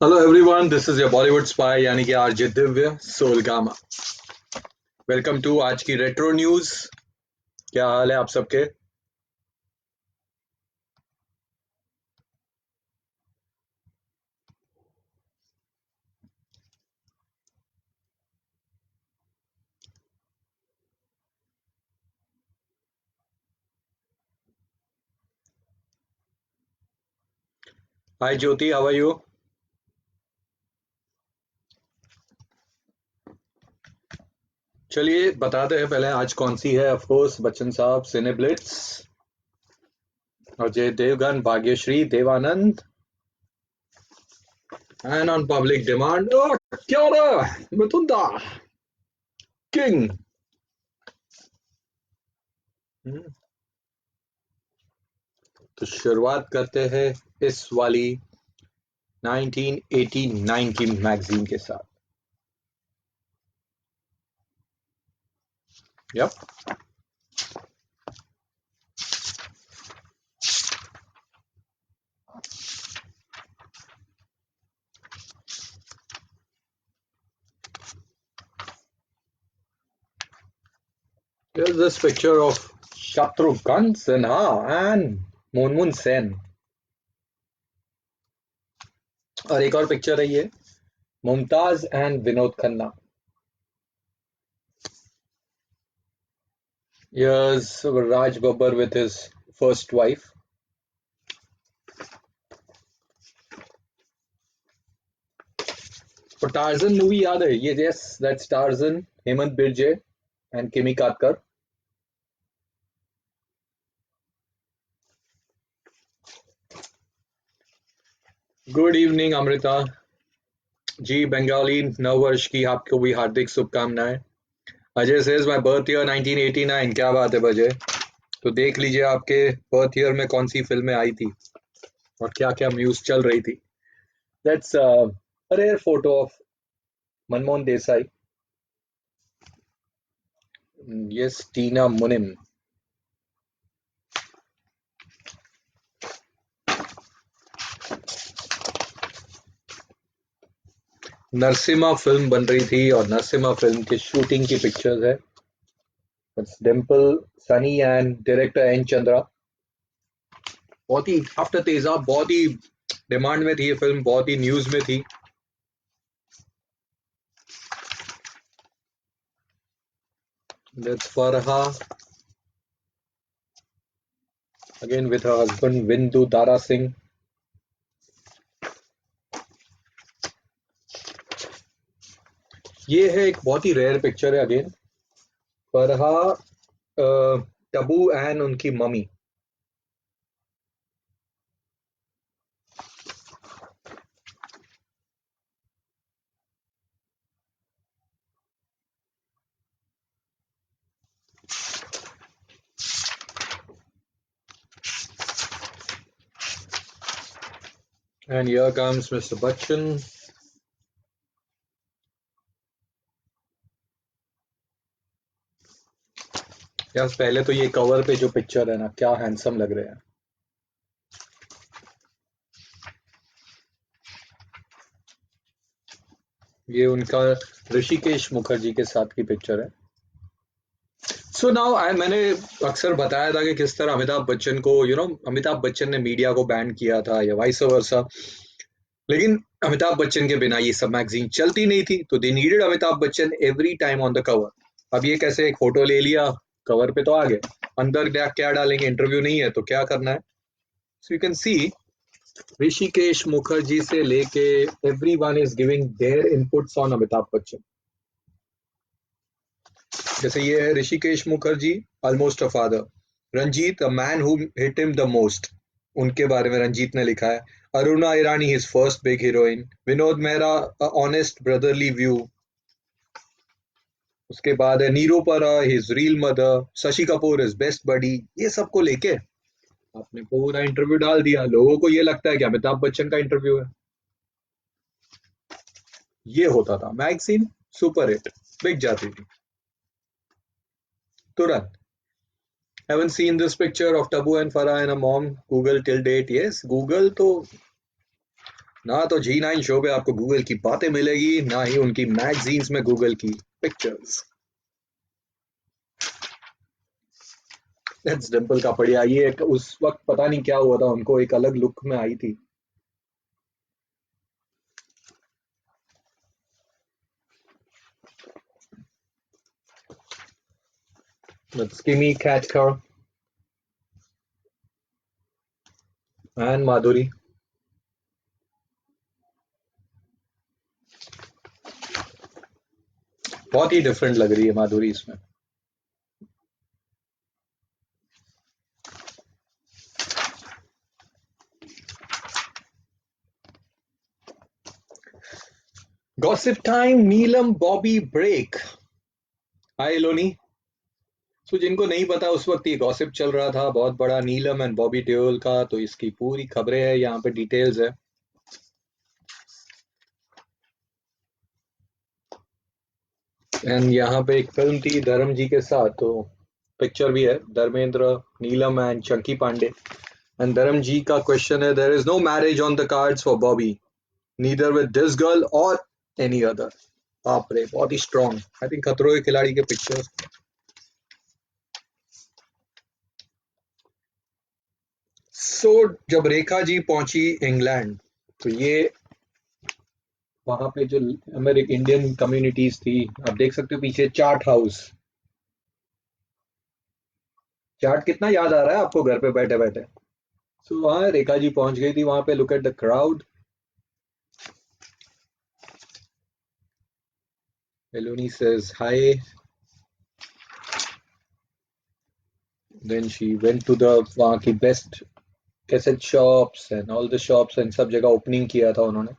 Hello everyone, this is your Bollywood spy यानी कि RJ Divya Soulgama. Welcome to आज की रेट्रो न्यूज। क्या हाल है आप सबके? हाय ज्योति, हाउ आर यू? चलिए बताते हैं पहले आज कौन सी है। ऑफ कोर्स बच्चन साहब, Cineblitz, Ajay Devgan, Bhagyashree, Dev Anand, and on public demand क्या हो रहा है? मिथुन दा किंग। तो शुरुआत करते हैं इस वाली 1989 की मैगजीन के साथ। Yup. Here's this picture of Shatrughan Sinha and Moonmoon Sen। और एक और पिक्चर है ये, Mumtaz and Vinod Khanna. Here's Raj Babbar with his first wife। और टार्जन मूवी याद है ये? Yes, that's torsion, Hemant Birje and किमी काटकर। Good evening Amrita ji. बंगाली नववर्ष की आपको भी हार्दिक शुभकामनाएं। Ajay says my birth year 1989। क्या बात है बजय। तो देख लीजिए आपके बर्थ ईयर में कौन सी फिल्में आई थी और क्या क्या न्यूज चल रही थी। That's a rare photo of Manmohan Desai। Yes, Tina Munim। Narsimha film बन रही थी और नरसिम्हा फिल्म की शूटिंग की पिक्चर्स है। Dimple, Sunny and director N Chandra. बहुत ही आफ्टर तेजाब बहुत ही डिमांड में थी ये फिल्म, बहुत ही न्यूज में थी। That's Farha again with her husband Vindu Dara Singh। ये है एक बहुत ही रेयर पिक्चर है अगेन, फरहा, टबू एंड उनकी mummy. And here comes Mr. Bachchan। यार पहले तो ये कवर पे जो पिक्चर है ना, क्या हैंडसम लग रहे हैं। ये उनका ऋषिकेश मुखर्जी के साथ की पिक्चर है। सो नाउ मैंने अक्सर बताया था कि किस तरह अमिताभ बच्चन को अमिताभ बच्चन ने मीडिया को बैन किया था या वाइस वर्सा। लेकिन अमिताभ बच्चन के बिना ये सब मैगजीन चलती नहीं थी, तो they needed Amitabh Bachchan every time on the cover. अब ये कैसे, एक फोटो ले लिया, कवर पे तो आ गए, अंदर क्या डालेंगे, इंटरव्यू नहीं है तो क्या करना है। So you can see Hrishikesh Mukherjee से लेके everyone is giving their inputs on Amitabh Bachchan. जैसे ये है Hrishikesh Mukherjee, almost a father. Ranjeet, a man who hit him the most, उनके बारे में रंजीत ने लिखा है। Aruna Irani, his first big heroine. Vinod Mehra, a honest brotherly view. उसके बाद है नीरूपरा, his real mother. Shashi Kapoor, his best buddy. ये सबको लेके आपने पूरा इंटरव्यू डाल दिया। लोगों को ये लगता है कि अमिताभ बच्चन का इंटरव्यू है। ये होता था मैगजीन, सुपर हिट, बिक जाती थी तुरंत। Haven't seen this picture of Tabu and Farah and a mom. Google till date. Yes, Google तो ना तो G9 शो पे आपको गूगल की बातें मिलेगी, ना ही उनकी मैगजीन्स में गूगल की पिक्चर्स। दैट्स डिम्पल कापड़िया। ये उस वक्त पता नहीं क्या हुआ था उनको, एक अलग लुक में आई थी। That's Kimmy Katkar and Madhuri. बहुत ही डिफरेंट लग रही है माधुरी इसमें। गॉसिप टाइम, नीलम बॉबी ब्रेक। हाय लोनी। सो जिनको नहीं पता, उस वक्त ये गॉसिप चल रहा था बहुत बड़ा, नीलम एंड बॉबी देओल का, तो इसकी पूरी खबरें है यहाँ पे, डिटेल्स है। एंड यहाँ पे एक फिल्म थी धर्म जी के साथ, तो पिक्चर भी है, धर्मेंद्र, नीलम एंड चंकी पांडे। एंड धर्म जी का क्वेश्चन है, there is no marriage on the cards for Bobby, neither with this girl और एनी अदर। बाप रे, बहुत ही स्ट्रॉन्ग। आई थिंक खतरों के खिलाड़ी के पिक्चर। सो जब रेखा जी पहुंची इंग्लैंड, तो ये वहां पे जो अमेरिकन इंडियन कम्युनिटीज थी, आप देख सकते हो पीछे चाट हाउस। चाट कितना याद आ रहा है आपको घर पे बैठे बैठे। सो वहां रेखा जी पहुंच गई थी वहां पे। Look at the crowd. Eloni says hi. Then she went to the वहाँ की best cassette shops and all the shops, and सब जगह ओपनिंग किया था उन्होंने।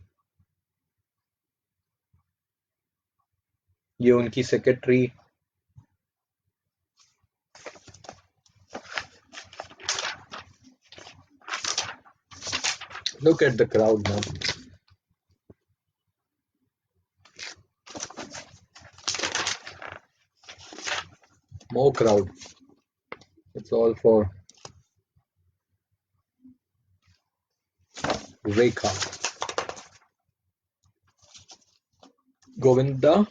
ये उनकी secretary. Look at the crowd man. More crowd. It's all for Rekha. Govinda.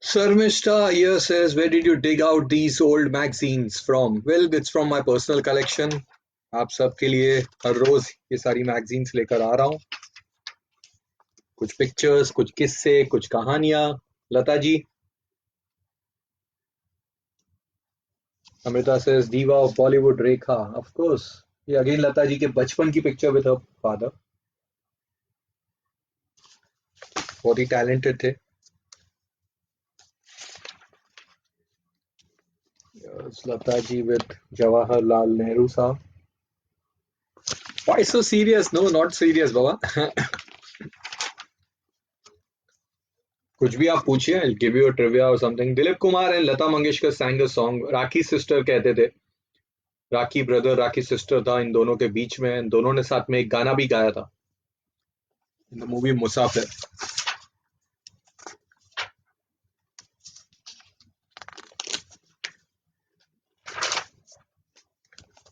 Sarmishta here says, where did you dig out these old magazines from? Well, it's from my personal collection. आप सबके लिए हर रोज ये सारी मैगजीन्स लेकर आ रहा हूँ। कुछ pictures, कुछ किस्से, कुछ कहानियां। Lata ji. Amrita says, diva of Bollywood Rekha, of course। ये अगेन लता जी के बचपन की पिक्चर विद हर फादर। बहुत ही टैलेंटेड थे। Yes, Lata ji with Jawaharlal Nehru साहब। Why so serious? No, not serious बाबा। कुछ भी आप पूछिए, I'll give you a trivia or something। Dilip Kumar and Lata Mangeshkar sang a song, rakhi sister कहते थे। राखी ब्रदर, राखी सिस्टर था इन दोनों के बीच में। इन दोनों ने साथ में एक गाना भी गाया था in the movie Musafir.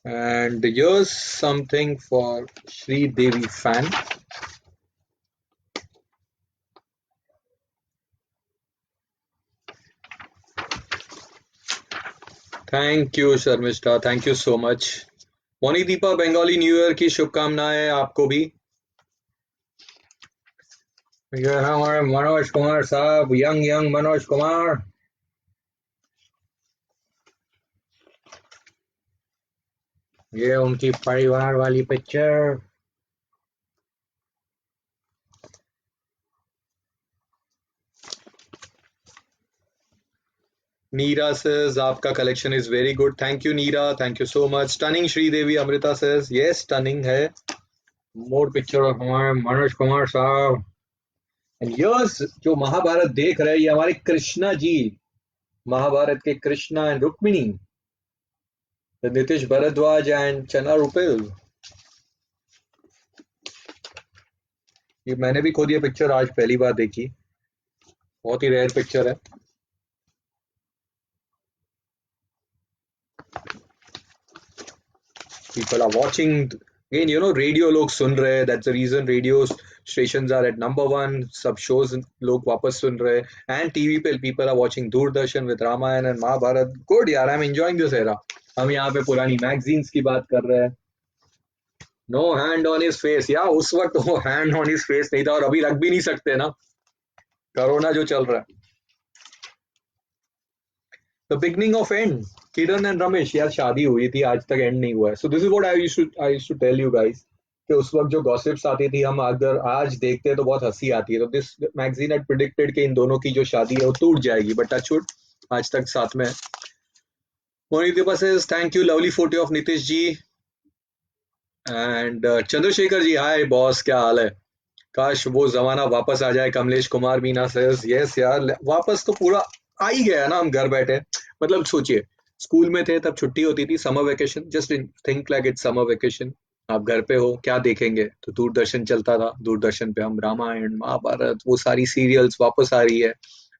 And here's something for Sri Devi fan। Thank you Sharmishtha, thank you so much. Moni Deepa, Bengali new year की शुभकामनाएं आपको भी। ये है हमारे मनोज कुमार साहब, यंग यंग मनोज कुमार। ये उनकी परिवार वाली पिक्चर। नीरा says आपका collection is very good. Thank you Neera, thank you so much. Stunning Sridevi. Amrita says yes stunning है। मोर पिक्चर ऑफ हमारे मनोज कुमार साहब। एंड यस, जो महाभारत देख रहे हैं, ये हमारे कृष्णा जी, महाभारत के कृष्णा एंड रुक्मिणी, नितिश भारद्वाज एंड चना रुपेल। ये मैंने भी खुद ये पिक्चर आज पहली बार देखी, बहुत ही रेयर पिक्चर है। People are watching again, radio लोग सुन रहे हैं, that's the reason radio stations are at number one, सब शोज लोग वापस सुन रहे हैं, एंड टीवी पे people are watching Doordarshan with Ramayan and Mahabharat. Good यार, I am enjoying this era. हम यहाँ पे पुरानी मैगजीन्स की बात कर रहे हैं। No hand on his face, या उस वक्त वो हैंड ऑन हिज फेस नहीं था, और अभी रख भी नहीं सकते ना, कोरोना जो चल रहा है। The beginning of and, Kiran and Ramesh, यार शादी हुई थी, आज तक एंड नहीं हुआ है। So this is what I used to tell you guys, कि उस वक्त जो गॉसिप्स आती थी, हम अगर आज देखते हैं तो बहुत हंसी आती है। तो दिस मैगजीन हैड प्रेडिक्टेड कि इन दोनों की जो शादी है वो टूट जाएगी, बट टचवुड आज तक साथ में है। Moni Deepa says thank you, lovely photo of Nitish ji. And Chandrashekhar ji, hi boss, क्या हाल है? काश वो जमाना वापस आ जाए। कमलेश कुमार मीना सेज यस यार, वापस तो पूरा आ ही गया ना, हम घर बैठे। मतलब सोचिए, स्कूल में थे तब छुट्टी होती थी, summer vacation, just think like it's summer vacation. आप घर पे हो, क्या देखेंगे? तो दूरदर्शन चलता था, दूरदर्शन पे हम रामायण महाभारत वो सारी सीरियल्स वापस आ रही है।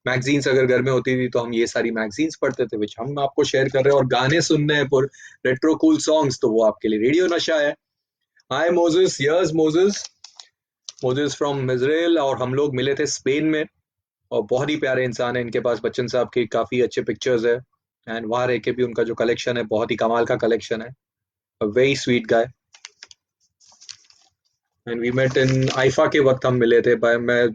मैगजीन्स अगर घर में होती थी तो हम ये सारी मैगजीन्स पढ़ते थे, विच हम आपको शेयर कर रहे हैं, और गाने सुनने हैं पर रेट्रो कूल सॉन्ग्स, तो वो आपके लिए रेडियो नशा है। Hi Moses, yes Moses, Moses from Israel, और हम लोग मिले थे स्पेन में, और बहुत ही प्यारे इंसान है इनके पास, बच्चन साहब की काफी अच्छे पिक्चर्स है, एंड वहां रह के भी उनका जो कलेक्शन है बहुत ही कमाल का कलेक्शन है। Very sweet guy. And we met in IIFA के वक्त हम मिले थे, मैं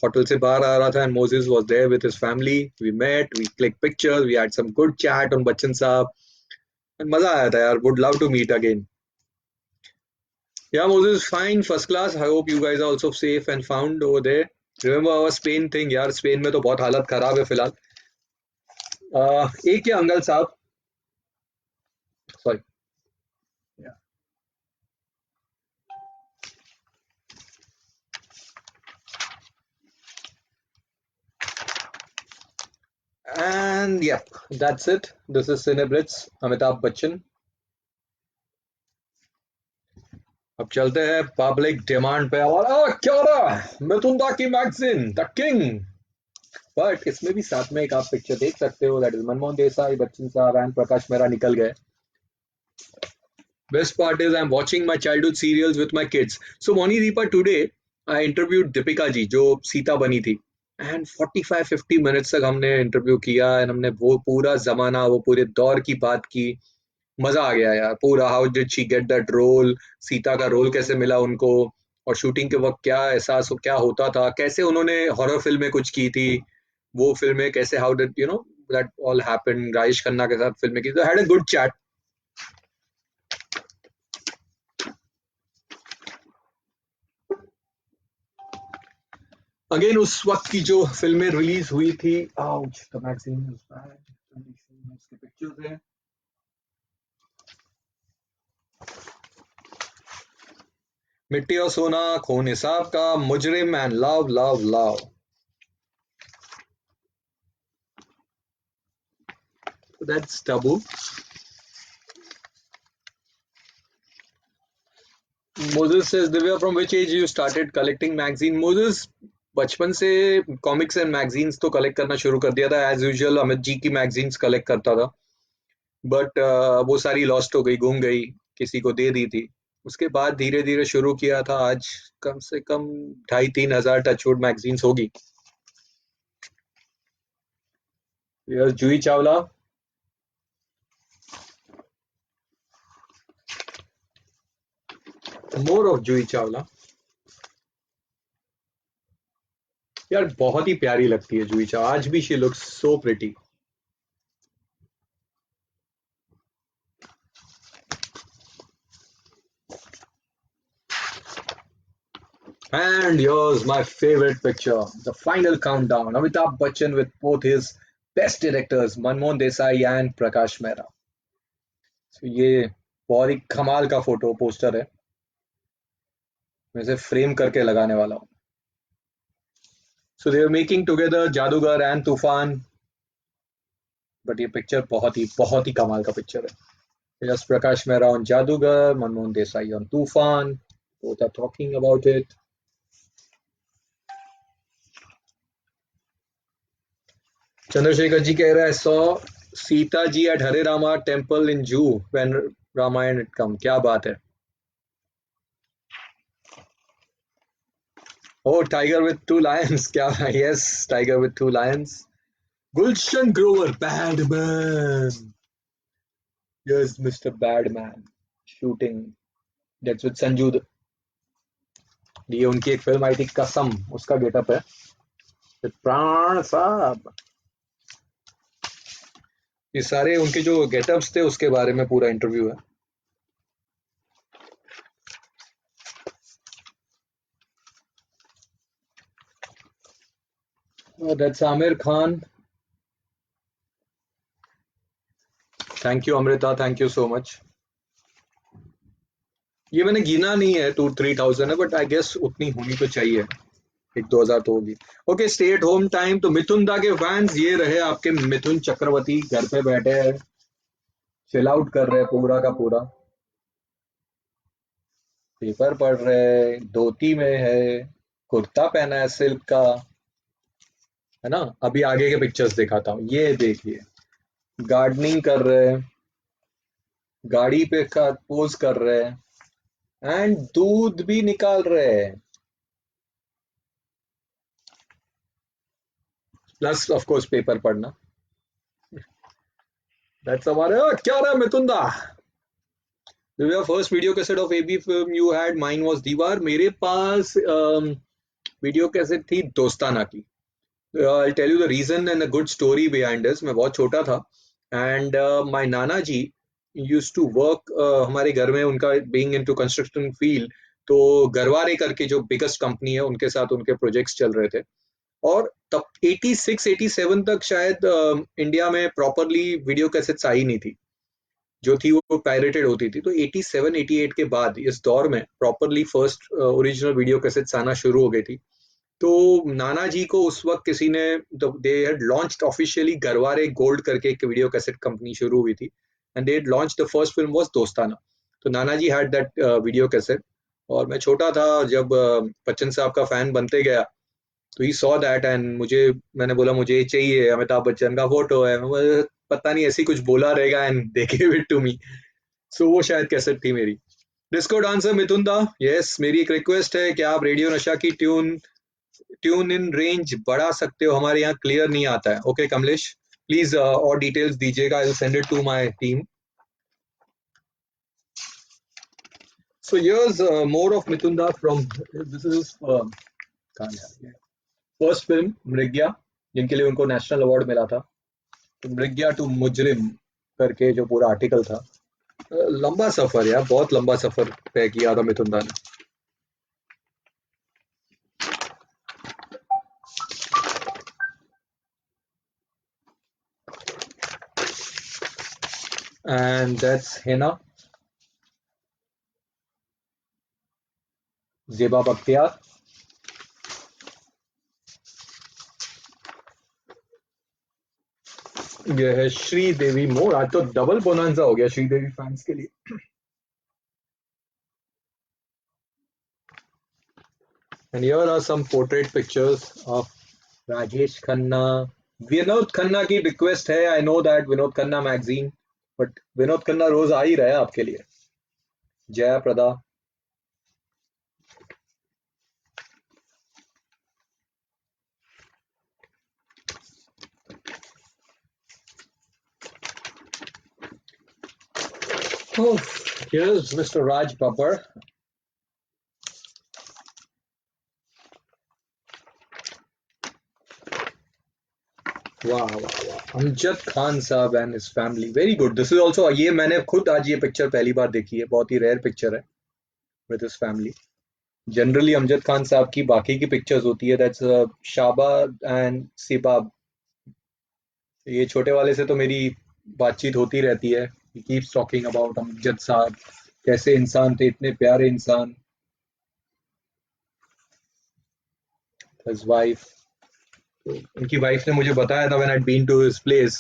होटल से बाहर आ रहा था, and Moses was there with his family, we met, we click pictures, we had some good chat on Bachchan sahab, and मजा आया था यार, would love to meet again. Yeah, Moses, fine, first class. I hope you guys are also safe and found over there. Remember our Spain thing, यार Spain में तो बहुत हालत खराब है फिलहाल। एक ही अंकल साहब, sorry. And yeah, that's it. This is Cineblitz, Amitabh Bachchan. अब चलते हैं पब्लिक डिमांड पे। हमारा क्या रहा, मिथुन दा की मैगजीन द किंग, बट इसमें भी साथ में एक आप पिक्चर देख सकते हो, that is Manmohan Desai, Bachchan sahab and Prakash Mehra निकल गए। Best part is I'm watching my childhood serials with my kids. So Moni Deepa, today I interviewed Deepika जी जो सीता बनी थी, and 45-50 minutes तक हमने इंटरव्यू किया, एंड हमने वो पूरा जमाना, वो पूरे दौर की बात की। मजा आ गया यार पूरा। How did she get that role, Sita का रोल कैसे मिला उनको, और शूटिंग के वक्त क्या एहसास क्या होता था, कैसे उन्होंने हॉरर फिल्में कुछ की थी, वो फिल्में कैसे, how did that all happen, Rajesh Khanna के साथ फिल्में की। तो had a good chat. Again उस वक्त की जो फिल्में रिलीज हुई थी, ouch the magazine is bad, इसके पिक्चर्स हैं। मिट्टी और सोना, खून हिसाब का, मुजरिम and love love love. That's Tabu. Moses says, Divya, from which age you started collecting magazine? Moses, बचपन से कॉमिक्स एंड मैगजीन्स तो कलेक्ट करना शुरू कर दिया था, एज यूजुअल अमित जी की मैगजीन्स कलेक्ट करता था, बट वो सारी लॉस्ट हो गई, गुम गई, किसी को दे दी थी। उसके बाद धीरे धीरे शुरू किया था, आज कम से कम 2,500-3,000 टचवुड मैगजीन्स होगी। Yes, Juhi Chawla. More of Juhi Chawla. यार बहुत ही प्यारी लगती है जूही चावला, आज भी she looks so pretty. And here's my favorite picture, the final countdown. Amitabh Bachchan with both his best directors, Manmohan Desai and Prakash Mehra. So ये बहुत ही कमाल का फोटो पोस्टर है, मैं इसे फ्रेम करके लगाने वाला हूँ। So they are making together जादूगर and तूफान, बट ये पिक्चर बहुत ही कमाल का पिक्चर है। Yes, Prakash Mehra on जादूगर, Manmohan Desai on तूफान, both are talking about it. Chandrashekhar ji कह रहा है so Sita ji at Hare Rama temple in Juhu when Ramayan it came. क्या बात है। Oh tiger with two lions, क्या। Yes, tiger with two lions. Gulshan Grover badman. Yes mister badman shooting. That's with Sanju. ये उनकी एक फिल्म आई थी कसम, उसका गेटअप है। प्राण साहब। ये सारे उनके जो गेटअप्स थे उसके बारे में पूरा इंटरव्यू है। That's Aamir Khan. Thank you Amrita, thank you so much. ये मैंने गिना नहीं है, 2-3 थाउजेंड है, बट आई गेस उतनी होनी तो चाहिए। 1-2 हजार तो होगी। Okay, stay at home time. तो मिथुन दा के फैंस ये रहे आपके मिथुन चक्रवर्ती, घर पे बैठे हैं, चिल आउट कर रहे हैं पूरा का पूरा। पेपर पढ़ रहे हैं, धोती में है, कुर्ता पहना है सिल्क का, है ना। अभी आगे के पिक्चर्स दिखाता हूँ, ये देखिए। गार्डनिंग कर रहे हैं, गाड़ी पे का पोज कर रहे हैं, एंड दूध भी निकाल रहे हैं। प्लस ऑफ कोर्स पेपर पढ़ना। दैट्स हमारे क्या रहा है Mithun da. Your first video cassette of AB film you had, mine was Deewar. मेरे पास वीडियो कैसेट थी दोस्ताना की। I tell you the reason and a good story behind this. मैं बहुत छोटा था and my Nana ji used to work हमारे घर में, उनका बीइंग इनटू कंस्ट्रक्शन फील्ड। तो गरवारे करके जो बिगेस्ट कंपनी है उनके साथ उनके प्रोजेक्ट्स चल रहे थे। और तब 86-87 तक शायद इंडिया में प्रॉपरली वीडियो कैसेट्स आई नहीं थी। जो थी वो पायरेटेड होती थी। तो 87-88 के बाद इस दौर में properly first original video cassettes आना शुरू हो गई थी। तो नाना जी को उस वक्त किसी ने, they had launched officially Garware gold करके एक वीडियो कैसेट कंपनी शुरू हुई थी, and they had launched the first film was दोस्ताना। तो नाना जी हैड दैट वीडियो कैसेट। और मैं छोटा था जब बच्चन साहब का फैन बनते गया, तो ही सॉ दैट एंड मुझे, मैंने बोला मुझे ये चाहिए, अमिताभ बच्चन का फोटो है। पता नहीं ऐसी कुछ बोला रहेगा and they give it to me. So वो शायद कैसेट थी मेरी। डिस्को डांसर मिथुन दा, यस, मेरी एक रिक्वेस्ट है कि आप रेडियो नशा की ट्यून ट्यून इन रेंज बढ़ा सकते हो, हमारे यहाँ क्लियर नहीं आता है। ओके कमलेश, प्लीज और डिटेल्स दीजिएगा, I will send it to my team. So here's more of Mithun da from, this is first film Mrigaya, जिनके लिए उनको नेशनल अवार्ड मिला था। तो मृग्या टू मुजरिम करके जो पूरा आर्टिकल था। लंबा सफर यार, बहुत लंबा सफर तय किया था मिथुन दा ने। एंड दैट्स हिना, जेबा बख्तियार। ये है श्रीदेवी मोर। आज तो डबल बोनांजा हो गया श्रीदेवी फैंस के लिए। And here are some portrait pictures of Rajesh Khanna. Vinod Khanna की रिक्वेस्ट है, I know that, Vinod Khanna magazine, but Vinod Khanna रोज आ ही रहा है आपके लिए। Jaya Prada. Oh, here's Mr. Raj Babbar. वाह वाह वाह, अमजद खान साहब and his family, very good. This is also, ये मैंने खुद आज ये पिक्चर पहली बार देखी है, बहुत ही रेयर पिक्चर है with his family. Generally Amjad Khan साहब की बाकी की पिक्चर्स होती है, दैट्स शाबाब एंड सिबाब। ये छोटे वाले से तो मेरी बातचीत होती रहती है, he keeps talking about Amjad साहब, कैसे इंसान थे, इतने प्यारे इंसान। हिज वाइफ, उनकी वाइफ ने मुझे बताया था when I been to his place,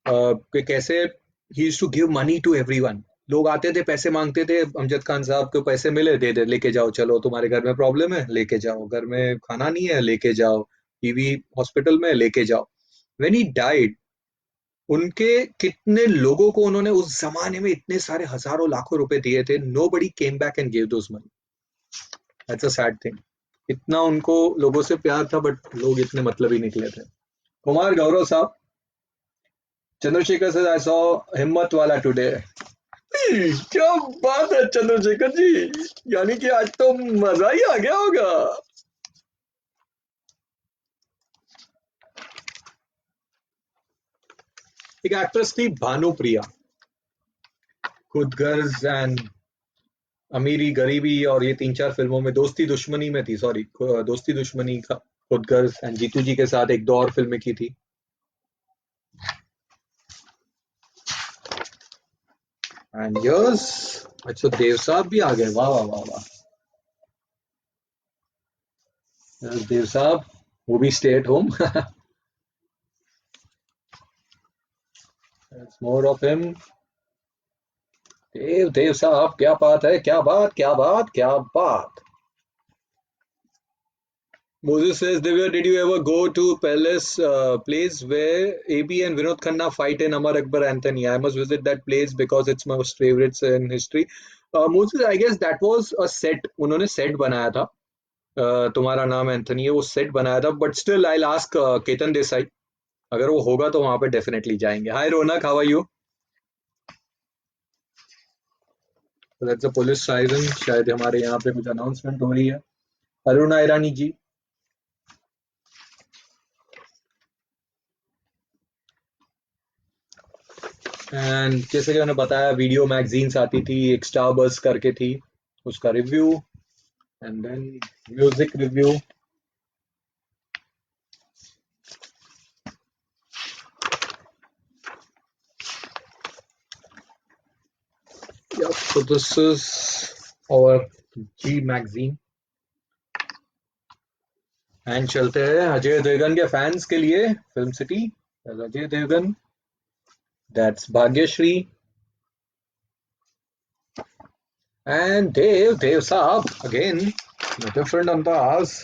कि कैसे he used to give money to everyone. लोग आते थे, पैसे मांगते थे, अमजद खान साहब को पैसे मिले, दे दे, लेके जाओ, चलो तुम्हारे घर में प्रॉब्लम है लेके जाओ, घर में खाना नहीं है लेके जाओ, टीवी हॉस्पिटल में लेके जाओ। व्हेन ही डाइड, उनके कितने लोगों को उन्होंने उस जमाने में इतने सारे हजारों लाखों रुपए दिए थे, nobody came back and gave those money. That's a sad thing. इतना उनको लोगों से प्यार था, बट लोग इतने मतलबी निकले थे. कुमार गौरव साहब, चंद्रशेखर says I saw हिम्मत वाला टुडे. क्या बात है चंद्रशेखर जी, यानी कि आज तो मजा ही आ गया होगा. एक एक्ट्रेस थी भानुप्रिया, खुद गर्ज एंड अमीरी गरीबी और ये 3-4 फिल्मों में, दोस्ती दुश्मनी में थी, सॉरी दोस्ती दुश्मनी का, खुद गर्ज एंड जीतू जी के साथ एक दो और फिल्में की थी. एंड यस, अच्छा देव साहब भी आ गए, वाह वाह वाह वाह. Yes, देव साहब, वो भी stay at home. More of him. Dev Dev sahab, क्या बात है, क्या बात, क्या बात, क्या बात. Moses says, Divya, did you ever go to Palace place where AB and Vinod Khanna fight in Amar Akbar Anthony? I must visit that place because it's my most favorites in history. Moses, I guess that was a set. उन्होंने set बनाया था. तुम्हारा नाम Anthony है, वो set बनाया था. But still I ask Ketan Desai, अगर वो होगा तो वहां पे डेफिनेटली जाएंगे. Hi Ronak, how are you? That's a police siren, शायद हमारे यहाँ पे कुछ अनाउंसमेंट हो रही है. अरुणा ईरानी जी, एंड जैसे कि मैंने बताया, वीडियो मैगजीन्स आती थी, एक स्टार बस करके थी, उसका review, and then music review. So this is our G magazine. And चलते हैं अजय देवगन के फैंस के लिए, film city, Ajay Devgan, that's Bhagyashree, and Dev sahab again, different अंदाज.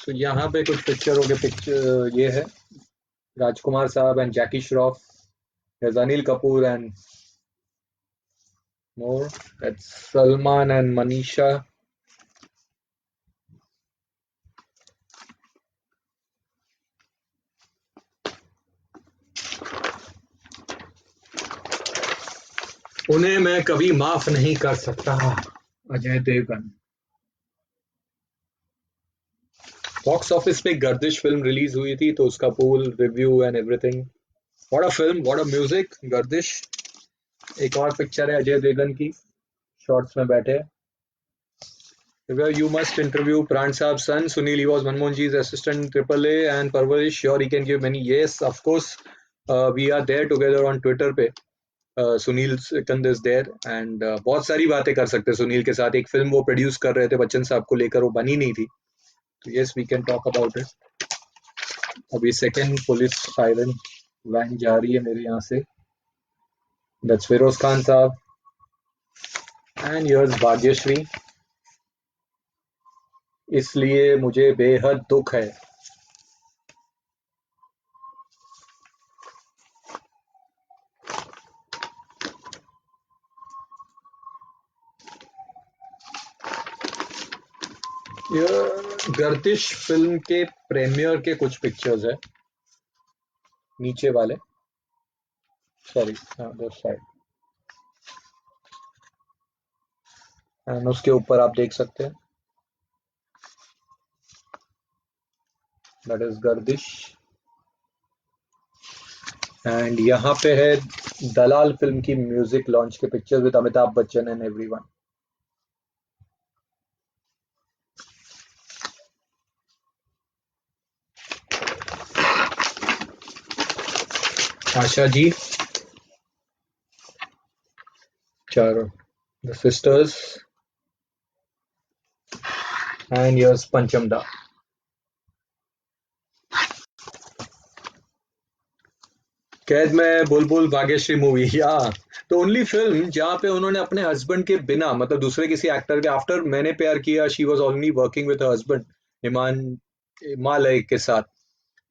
तो यहाँ पे कुछ पिक्चरों के पिक्चर ये है, राजकुमार साहब and Jackie Shroff, Anil Kapoor and more, that's Salman and Manisha. उन्हें मैं कभी माफ नहीं कर सकता, अजय देवगन. बॉक्स ऑफिस पे गर्दिश फिल्म रिलीज हुई थी, तो उसका pool review and everything. What a film, what a music, Gardish. एक और पिक्चर है अजय देवगन की, शॉर्ट्स में बैठे. You must interview Pran Saab's son, Sunil. He was Manmohan Ji's assistant AAA and Parvarish. Sure, he can give many. Yes, of course. We are there together on Twitter पे. Sunil Sikand is there and बहुत सारी बातें कर सकते हैं सुनील के साथ. एक फिल्म वो प्रोड्यूस कर रहे थे बच्चन साहब को लेकर, वो बनी नहीं थी, तो yes we can talk about it. अभी सेकंड पुलिस सायरन वैन जा रही है मेरे यहाँ से, दैट्स फिरोज खान साहब, एंड हियर्स भाग्यश्री. इसलिए मुझे बेहद दुख है. गर्दिश फिल्म के प्रीमियर के कुछ पिक्चर्स है, नीचे वाले, सॉरी दिस साइड, एंड उसके ऊपर आप देख सकते हैं, दैट इज गर्दिश. एंड यहाँ पे है दलाल फिल्म की म्यूजिक लॉन्च के picture with Amitabh Bachchan and everyone. Asha ji, चारों the sisters, and yours Panchamda. Qaid Mein Bulbul Bhagyashree movie, या द ओनली फिल्म जहाँ पे उन्होंने अपने हस्बैंड के बिना, मतलब दूसरे किसी एक्टर के, after Maine Pyar Kiya she was only working with her husband इमान हिमालय के साथ।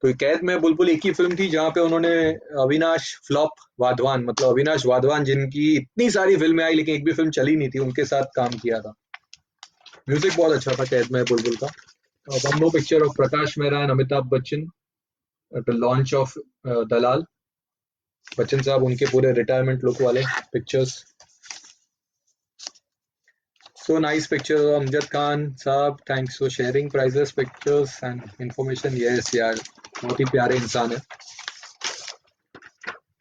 तो कैद में बुलबुल एक ही फिल्म थी जहां पे उन्होंने अविनाश फ्लॉप वाधवान, मतलब अविनाश वाधवान जिनकी इतनी सारी फिल्में आई लेकिन एक भी फिल्म चली नहीं थी, उनके साथ काम किया था। म्यूजिक बहुत अच्छा था कैद में बुलबुल का। One more picture of Prakash Mehra and Amitabh Bachchan at the launch of Dalal. Bachchan sahab उनके पूरे रिटायरमेंट लुक वाले pictures. So nice picture, Amjad Khan साहब, thanks for sharing priceless pictures and information. Yes यार, बहुत ही प्यारे इंसान है।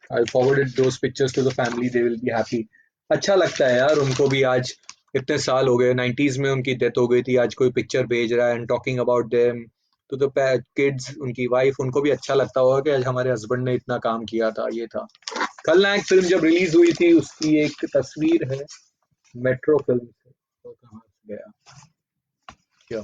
I'll forward it those pictures to the family. They will be happy. अच्छा लगता है यार उनको भी। आज इतने साल हो गए, 90s में उनकी डेथ हो गई थी, आज कोई पिक्चर भेज रहा है and talking about them to the kids, उनकी वाइफ, उनको भी अच्छा लगता होगा कि आज हमारे हस्बैंड ने इतना काम किया था। ये था खलनायक फिल्म जब रिलीज हुई थी, उसकी एक तस्वीर है मेट्रो फिल्म से। तो कहाँ गया क्या?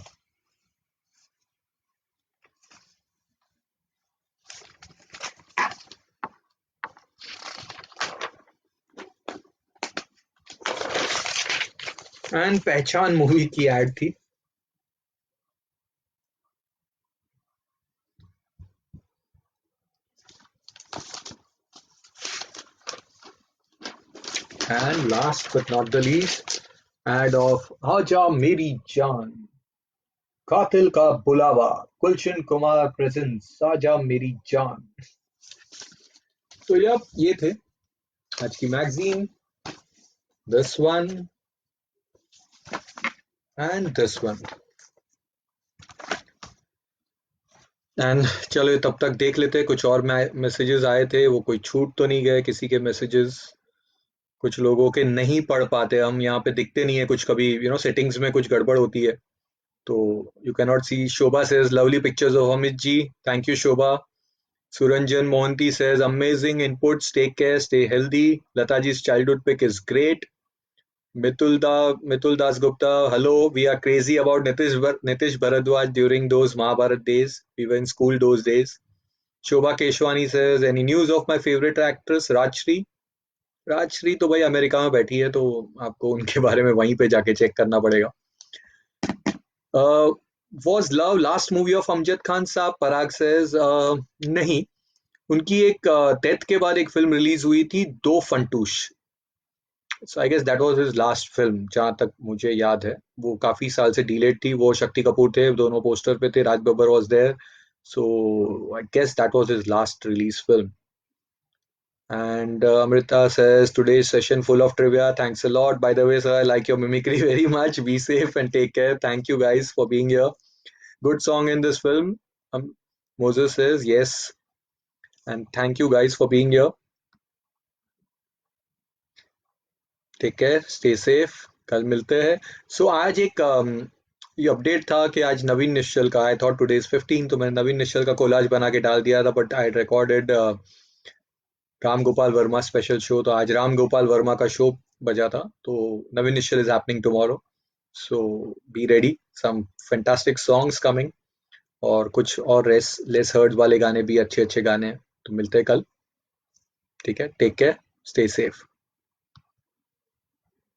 एंड पहचान मूवी की एड थी। And last but not the least, ad of Aaja Meri जान, कातिल का बुलावा, गुलशन कुमार प्रेजेंट्स आजा मेरी जान। तो ये थे आज की magazine, this one and this one. And चलो तब तक देख लेते, कुछ और मैसेजेस आए थे, वो कोई छूट तो नहीं गए किसी के मैसेजेस? कुछ लोगों के नहीं पढ़ पाते हम, यहाँ पे दिखते नहीं है कुछ, कभी सेटिंग्स में कुछ गड़बड़ होती है तो you can not see. Shobha says lovely pictures of Amit ji, thank you Shobha. Suranjan Mohanty says amazing inputs, take care, stay healthy. Lataji's childhood pick is great. Mitul Das Gupta, hello, we are crazy about Nitish Bharadwaj during those Mahabharat days, we were in school those days. Shobha Keshwani says any news of my favorite actress Rajshri? Rajshri तो भाई America में बैठी है, तो आपको उनके बारे में वहीं पे जाके चेक करना पड़ेगा। Was love last movie of Amjad Khan साहब? पराग सेज नहीं, उनकी एक डेथ के बाद एक फिल्म रिलीज हुई थी, दो Funtoosh. So I guess that was his last film जहां तक मुझे याद है। वो काफी साल से डिलेड थी। वो शक्ति कपूर थे, दोनों पोस्टर पे थे, Raj Babbar was there. So I guess that was his last release film. And Amrita says today's session full of trivia. Thanks a lot. By the way, sir, I like your mimicry very much. Be safe and take care. Thank you guys for being here. Good song in this film. Moses says yes. And thank you guys for being here. Take care. Stay safe. कल मिलते हैं। So आज एक ये update था कि आज नवीन निश्चल का, आई थॉट टुडे इज 15, तो मैंने नवीन निश्चल का कोलाज बना के डाल दिया था, but I recorded Ram Gopal Verma special show, तो आज राम गोपाल वर्मा का शो बजा था। तो Naveen Nischol is happening tomorrow, so be ready, some fantastic songs coming, और कुछ और लेस हर्ड वाले गाने भी, अच्छे अच्छे गाने हैं। तो मिलते हैं कल, ठीक है? Take care, stay safe.